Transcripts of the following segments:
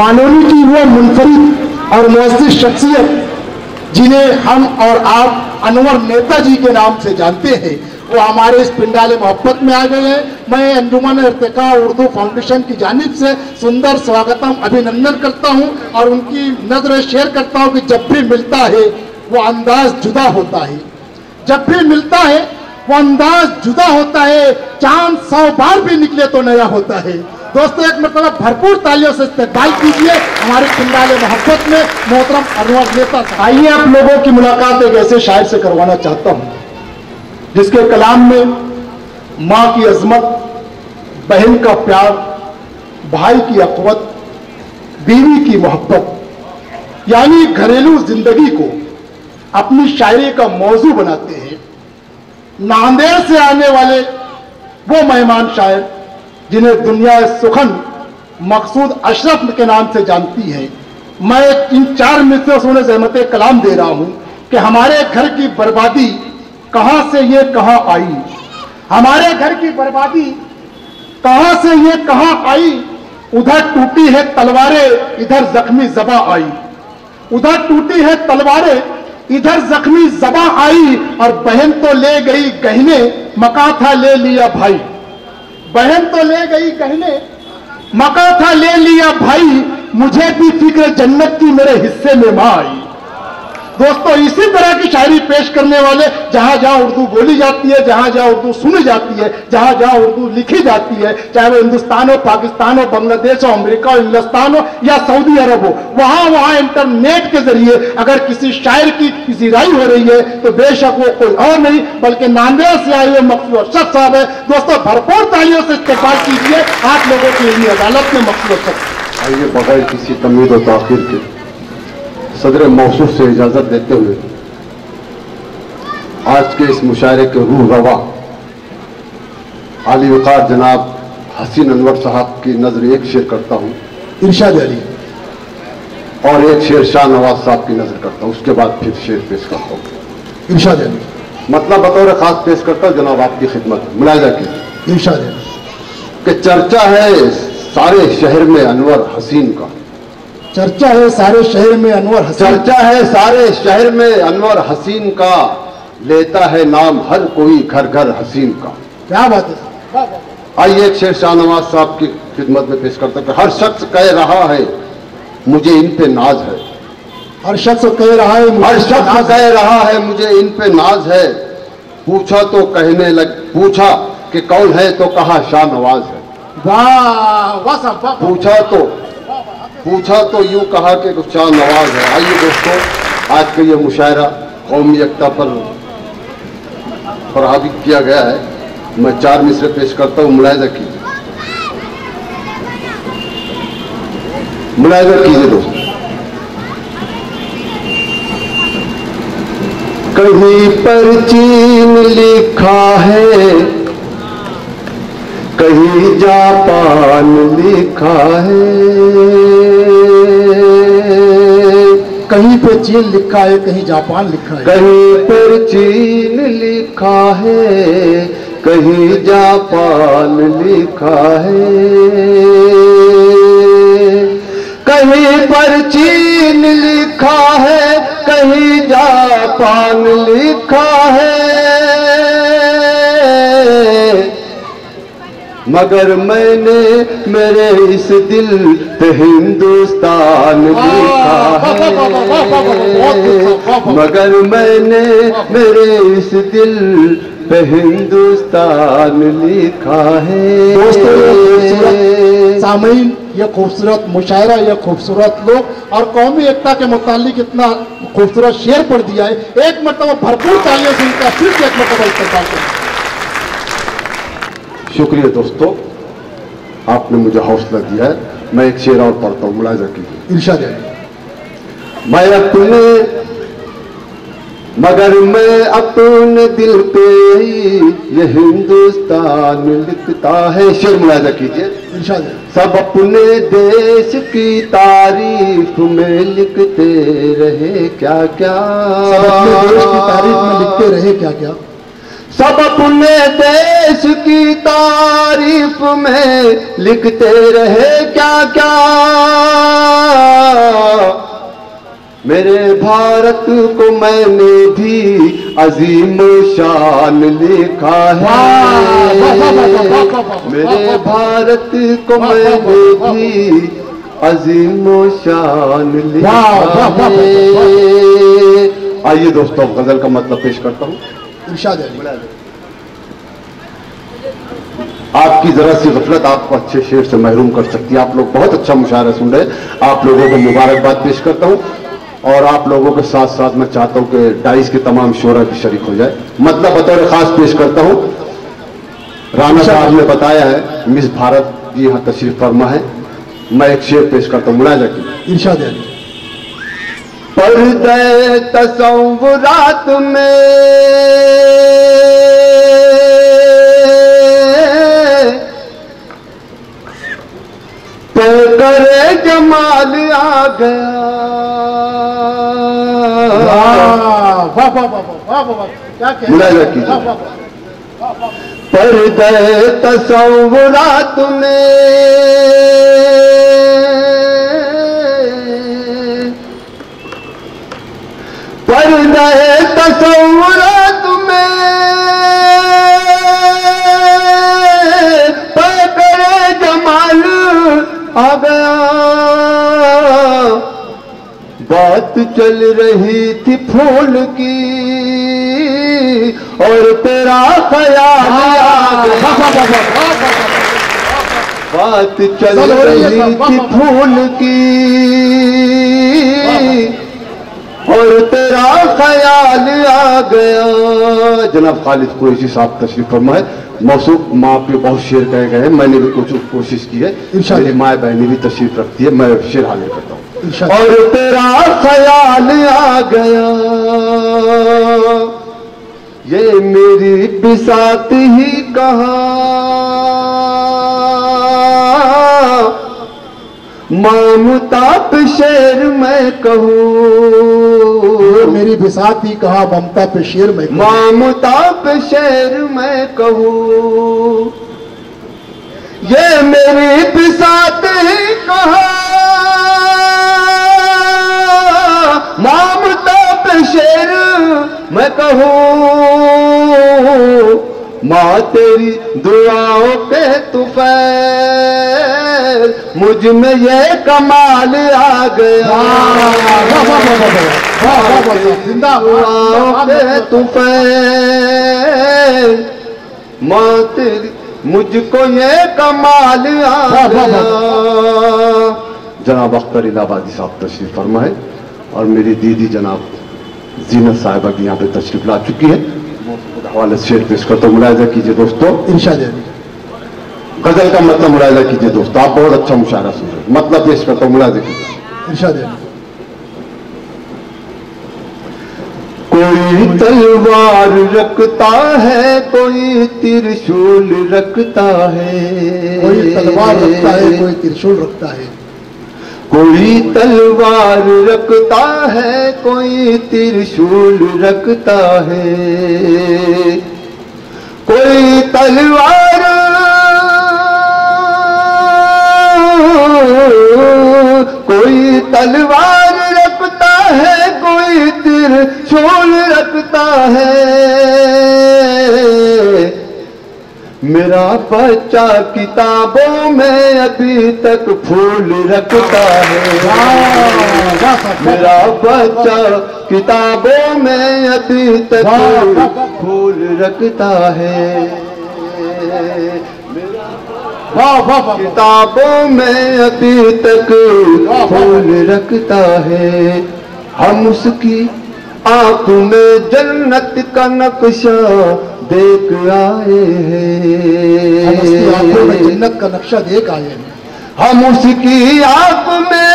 बानोली की वो मुनफरिद और मुअज़्ज़िज़ शख्सियत जिन्हें हम और आप अनवर नेताजी के नाम से जानते हैं, वो हमारे इस पिंडाले मोहब्बत में आ गए हैं। मैं अंजुमन इर्तिका उर्दू फाउंडेशन की जानिब से सुंदर स्वागतम अभिनंदन करता हूं और उनकी नजर शेयर करता हूं कि जब भी मिलता है वो अंदाज जुदा होता है, जब भी मिलता है वो अंदाज जुदा होता है, चांद 100 बार भी निकले तो नया होता है। दोस्तों एक मरतबा भरपूर तालियों से इस्तकबाल कीजिए हमारे पिंडाले मोहब्बत में मोहतरम अनवर नेता। आइए आप लोगों की मुलाकात एक ऐसे शायर से करवाना चाहता हूं जिसके कलाम में माँ की अजमत, बहन का प्यार, भाई की अक़वत, बीवी की मोहब्बत यानी घरेलू जिंदगी को अपनी शायरी का मौजू बनाते हैं। नांदेड़ से आने वाले वो मेहमान शायर जिन्हें दुनिया सुखन मकसूद अशरफ के नाम से जानती है, मैं इन 4 मिनटों से उन्हें ज़हमत कलाम दे रहा हूं कि हमारे घर की बर्बादी कहां से ये कहां आई, हमारे घर की बर्बादी कहां से ये कहां आई, उधर टूटी है तलवारें इधर जख्मी ज़बां आई, उधर टूटी है तलवारें इधर जख्मी ज़बां आई, और बहन तो ले गई गहने मका था ले लिया भाई, बहन तो ले गई गहने मका था ले लिया भाई, मुझे भी फिक्र जन्नत की मेरे हिस्से में मां आई। दोस्तों इसी तरह की शायरी पेश करने वाले जहां जहां उर्दू बोली जाती है, जहां जहां उर्दू सुनी जाती है, जहां जहां उर्दू लिखी जाती है, चाहे वो हिंदुस्तान हो, पाकिस्तान हो, बांग्लादेश हो, अमेरिका हो, इंग्लिस्तान हो या सऊदी अरब हो, वहां वहां इंटरनेट के जरिए अगर किसी शायर की किसी राय हो रही है तो बेशक वो कोई और नहीं बल्कि नांदेड़ से आए हुए मकसूद अशरफ साहब है। दोस्तों भरपूर तालियों से इस्तेमाल कीजिए आप लोगों की इल्मी अदालत में मकसूद अशरफ। आइए बगैर किसी तमीद और ताखीर के सदर मौसूफ से इजाजत देते हुए आज के इस मुशायरे के रूह रवा आली वक़ार जनाब हसीन अनवर साहब की नजर एक शेर करता हूँ, इरशाद अली, और एक शेर शाह नवाज साहब की नजर करता हूँ, उसके बाद फिर शेर पेश करता हूँ। इरशाद अली मतलब बतौर खास पेश करता हूँ जनाब आपकी खिदमत में। मुलाहिजा कीजिए। इरशाद अली कि चर्चा है सारे शहर में अनवर हसीन का, चर्चा है सारे शहर में अनवर हसीन, चर्चा है सारे शहर में अनवर हसीन का, लेता है नाम हर कोई घर घर हसीन का। क्या बात है। आइए एक शेर शाहनवाज साहब की खिदमत में पेश करता हूं। हर शख्स कह रहा है मुझे इन पे नाज है, हर शख्स कह रहा है, हर शख्स कह रहा है मुझे इन पे नाज है, पूछा तो कहने लग, पूछा कि कौन है तो कहा शाहनवाज है। वाह वाह साहब, पूछा तो यूं कहा कि शाहनवाज है। आइए दोस्तों आज का ये मुशायरा कौमी एकता पर हावी किया गया है। मैं 4 मिसरे पेश करता हूँ, मुलाहिजा कीजिए, मुलाहिजा कीजिए दोस्तों। कहीं पर चीन लिखा है, कहीं जापान लिखा है, कहीं पे चीन लिखा है, कहीं जापान लिखा है, कहीं पर चीन लिखा है, कहीं जापान लिखा है, कहीं पर चीन लिखा है, कहीं जापान लिखा है, मगर मैंने मेरे इस दिल पे हिंदुस्तान लिखा है, मगर मैंने मेरे इस दिल पे हिंदुस्तान लिखा है। दोस्तों सामीन ये खूबसूरत मुशायरा, ये खूबसूरत लोग और कौमी एकता के मुतालिक इतना खूबसूरत शेर पढ़ दिया है, एक मरतबा भरपूर तालियों से इनका फिर से एक मरतबा इस्तेमाल करें। शुक्रिया दोस्तों, आपने मुझे हौसला दिया है। मैं एक शेर और पढ़ता हूँ, मुलाहिजा कीजिए। इरशाद है। मैं अपने मगर मैं अपने दिल पे ये हिंदुस्तान लिखता है। शेर मुलाहिजा कीजिए। इरशाद है। सब अपने देश की तारीफ में लिखते रहे क्या क्या, सब अपने देश की तारीफ में लिखते रहे क्या क्या, सब अपने देश की तारीफ में लिखते रहे क्या क्या। मेरे भारत को मैंने भी अजीम शान लिखा है। मेरे भारत को मैंने भी अजीम शान लिखा है। आइए दोस्तों, गजल का मतलब पेश करता हूँ। इरशाद आपकी जरा सी गफलत आपको अच्छे शेर से महरूम कर सकती है। आप लोग बहुत अच्छा मुशायरा सुन रहे हैं। आप लोगों को मुबारकबाद पेश करता हूँ और आप लोगों के साथ साथ मैं चाहता हूँ कि डाइस के तमाम शोरा भी शरीक हो जाए। मतलब बतौर खास पेश करता हूँ। राणा साहब ने बताया है मिस भारत जी यहाँ तशरीफ फरमा है। मैं एक शेर पेश करता हूँ, मुलाजा की। इरशाद पर्दे तसव्वुरात में तो करे जमाल आ गया। वाह वाह वाह वाह वाह, क्या कहना। पर्दे तसव्वुरात में पर्दे तसव्वुरात में पकड़े जमाल आ गया। बात चल रही थी फूल की और तेरा ख्याल आ गया। बात चल रही थी फूल की और तेरा ख्याल आ गया। जनाब खालिद कुरैशी साहब तशरीफ फरमा है। मौसूफ माँ पे बहुत शेर कहे गए हैं, मैंने भी कुछ कोशिश की है। मेरी माँ बहनी भी तशरीफ रखती है, मैं शेर हाजिर करता हूँ। और तेरा ख्याल आ गया, ये मेरी बिसात ही कहा। ममता पे शेर मैं कहूँ, मेरी बिसात ही कहा ममता पे शेर मैं कहूँ। ममता पे शेर मैं कहूँ, ये मेरी बिसात ही कहा। ममता पे शेर मैं कहूँ, माँ तेरी दुआओं के तुफैल मुझ में ये कमाल आ गया। दुआओं के तुफैल माँ तेरी मुझको ये कमाल आ गया। जनाब अख्तर इलाहाबादी साहब तशरीफ फरमा है और मेरी दीदी जनाब जीनत साहिबा की यहाँ पे तशरीफ ला चुकी है। हवाले शेर पेश करता हूँ, मुलाहिजा कीजिए दोस्तों। इरशाद गजल का मतलब मुलाहिजा कीजिए दोस्तों, आप बहुत अच्छा मुशायरा सुन रहे हैं। मतलब पेश करता हूँ, मुलाहिजा कीजिए। इरशाद कोई तलवार रखता है, कोई त्रिशूल रखता है। कोई तलवार रखता है, कोई त्रिशूल रखता है। कोई तलवार रखता है, कोई त्रिशूल रखता है। कोई तलवार रखता है, कोई त्रिशूल रखता है। मेरा बच्चा किताबों में अभी तक फूल रखता है। मेरा बच्चा किताबों में अभी तक फूल रखता है। किताबों में अभी तक फूल रखता है। हम उसकी आंख में जन्नत का नक्शा देख आए हैं। हम उसकी आंखों में जन्नत का नक्शा देख आए हैं। हम उसकी आंख में,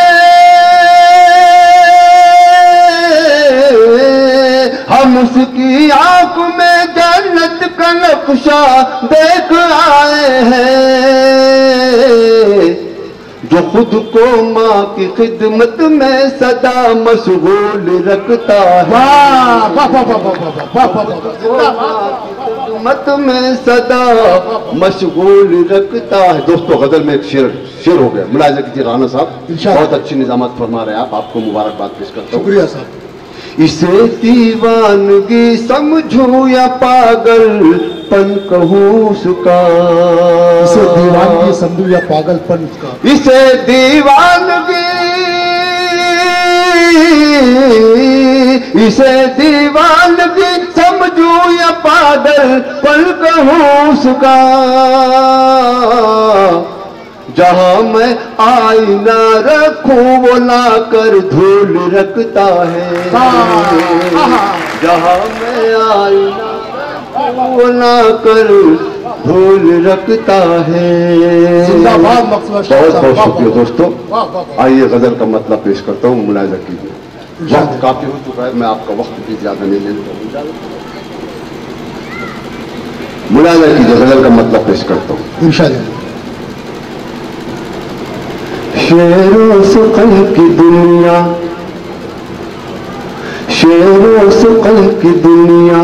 हम उसकी आंख में जन्नत का नक्शा देख आए हैं। जो खुद को माँ की खिदमत में सदा मशगूल रखता है, वाह वाह वाह वाह वाह वाह वाह, खिदमत में सदा मशगूल रखता है। दोस्तों गजल में एक शेर हो गया, मुलाहिजा कीजिए राना साहब, बहुत अच्छी निजामत फरमा रहे हैं आप, आपको मुबारकबाद पेश करता हूँ। शुक्रिया साहब। इसे दीवानगी समझूं या पागलपन कहूं उसका, इसे दीवानगी समझूं या पागलपन का, इसे दीवानगी, इसे दीवानगी समझूं या पागलपन कहूं उसका। जहां मैं आईना रखूं वो ला कर धूल रखता है, जहां मैं आईना रखूं वो ला कर धूल रखता है। जिंदाबाद मकसूद। बहुत बहुत शुक्रिया दोस्तों। आइए गजल का मतलब पेश करता हूँ, मुलाहिजा कीजिए। वक्त काफी हो चुका है, मैं आपका वक्त भी ज्यादा नहीं लेता हूँ। मुलाहिजा कीजिए, गजल का मतलब पेश करता हूँ इंशाअल्लाह। शेरों सुकल की दुनिया, शेरों सुकल की दुनिया,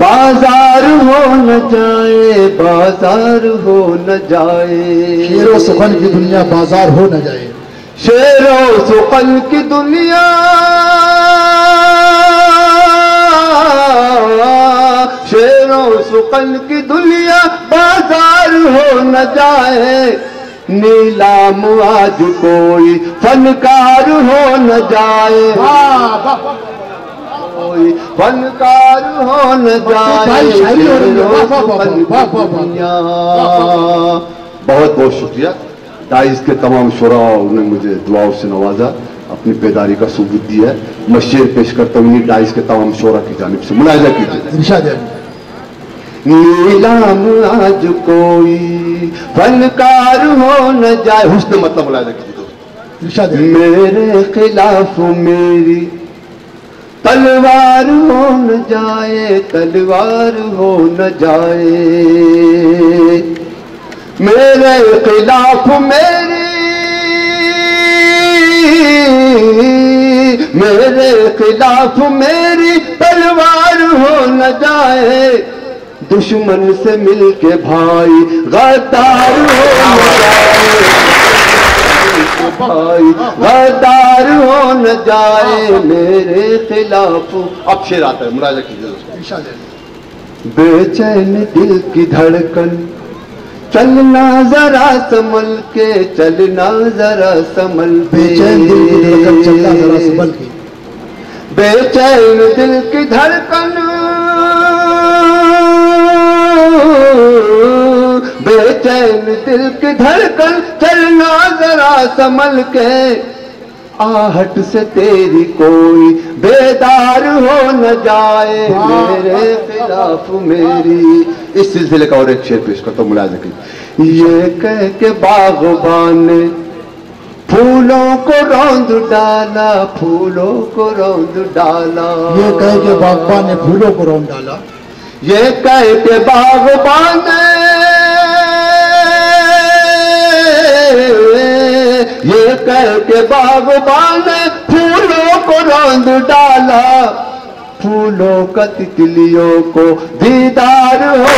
बाजार हो न जाए, बाजार हो न जाए। शेरों सुखन की दुनिया बाजार हो न जाए, शेरों सुकल की दुनिया, शेरों सुकल की दुनिया बाजार हो न जाए। नीलाम आज कोई फनकार हो न जाए, कोई फनकार हो न जाए। बहुत बहुत शुक्रिया। डाइस के तमाम शुराओं ने मुझे दुआओं से नवाजा, अपनी बेदारी का सबूत दिया है। मैं शेर पेश करता हूँ डाइस के तमाम शुरा की जानिब से, मुलाहिजा कीजिए। नीलाम आज कोई फनकार हो न जाए, हुस्न मतलब मुलाहिजा कीजिए दोस्तों। मेरे खिलाफ मेरी तलवार हो न जाए, तलवार हो न जाए। मेरे खिलाफ मेरी, मेरे खिलाफ मेरी तलवार हो न जाए। दुश्मन से मिलके भाई गद्दार हो न जाए, भाई गद्दार हो न जाए मेरे खिलाफ। अब शेर आता है, मुलाहिजा कीजिए दोस्तों। बेचैन दिल की धड़कन, चलना जरा संभल के, चलना जरा संभल के। बेचैन दिल की धड़कन, चलना जरा संभल के। बेचैन दिल की धड़कन, बेचैन दिल की धड़कन, चलना जरा संभल के। आहट से तेरी कोई बेदार हो न जाए, मेरे खिलाफ मेरी। इस सिलसिले का और एक शेर पेश करता हूँ, मुलाहिजा कीजिए। ये कह के बागबान ने फूलों को रौंद डाला, फूलों को रौंद डाला। ये कह के बागबान ने फूलों को रौंद डाला, ये कह के बागबान ने, ये कह के बागबान ने फूलों को रौंद डाला। फूलों का तितलियों को दीदार हो